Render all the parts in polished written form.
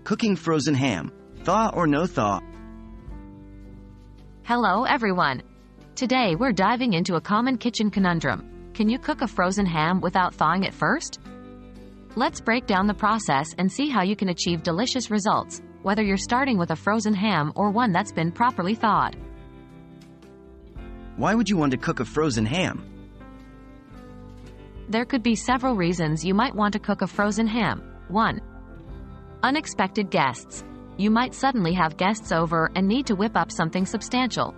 Cooking frozen ham. Thaw or no thaw? Hello everyone! Today we're diving into a common kitchen conundrum. Can you cook a frozen ham without thawing it first? Let's break down the process and see how you can achieve delicious results, whether you're starting with a frozen ham or one that's been properly thawed. Why would you want to cook a frozen ham? There could be several reasons you might want to cook a frozen ham. 1. Unexpected guests. You might suddenly have guests over and need to whip up something substantial.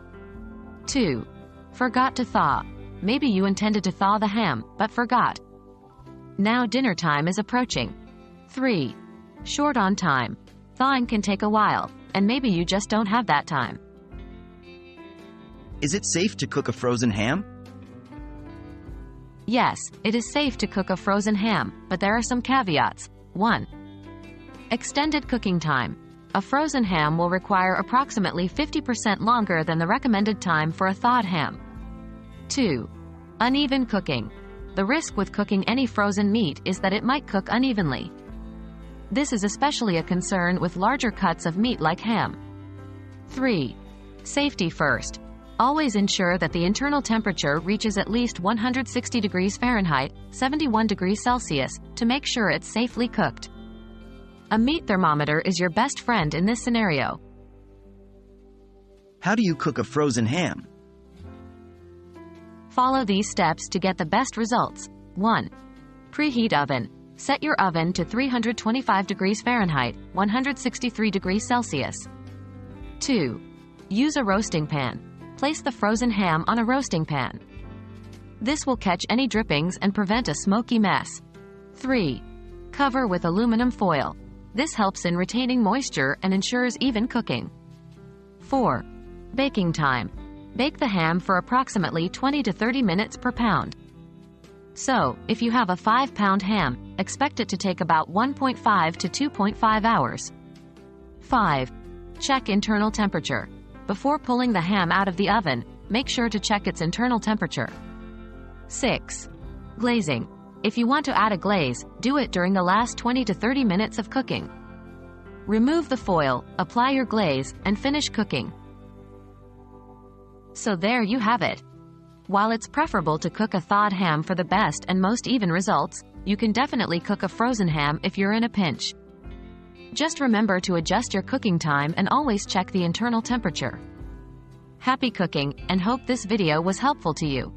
2. Forgot to thaw. Maybe you intended to thaw the ham, but forgot. Now dinner time is approaching. 3. Short on time. Thawing can take a while, and maybe you just don't have that time. Is it safe to cook a frozen ham? Yes, it is safe to cook a frozen ham, but there are some caveats. 1. Extended cooking time. A frozen ham will require approximately 50% longer than the recommended time for a thawed ham. 2. Uneven cooking. The risk with cooking any frozen meat is that it might cook unevenly. This is especially a concern with larger cuts of meat like ham. 3. Safety first. Always ensure that the internal temperature reaches at least 160 degrees Fahrenheit, 71 degrees Celsius, to make sure it's safely cooked. A meat thermometer is your best friend in this scenario. How do you cook a frozen ham? Follow these steps to get the best results. 1. Preheat oven. Set your oven to 325 degrees Fahrenheit, 163 degrees Celsius. 2. Use a roasting pan. Place the frozen ham on a roasting pan. This will catch any drippings and prevent a smoky mess. 3. Cover with aluminum foil. This helps in retaining moisture and ensures even cooking. 4. Baking time. Bake the ham for approximately 20 to 30 minutes per pound. So, if you have a 5-pound ham, expect it to take about 1.5 to 2.5 hours. 5. Check internal temperature. Before pulling the ham out of the oven, make sure to check its internal temperature. 6. Glazing. If you want to add a glaze, do it during the last 20 to 30 minutes of cooking. Remove the foil, apply your glaze, and finish cooking. So there you have it. While it's preferable to cook a thawed ham for the best and most even results, you can definitely cook a frozen ham if you're in a pinch. Just remember to adjust your cooking time and always check the internal temperature. Happy cooking, and hope this video was helpful to you.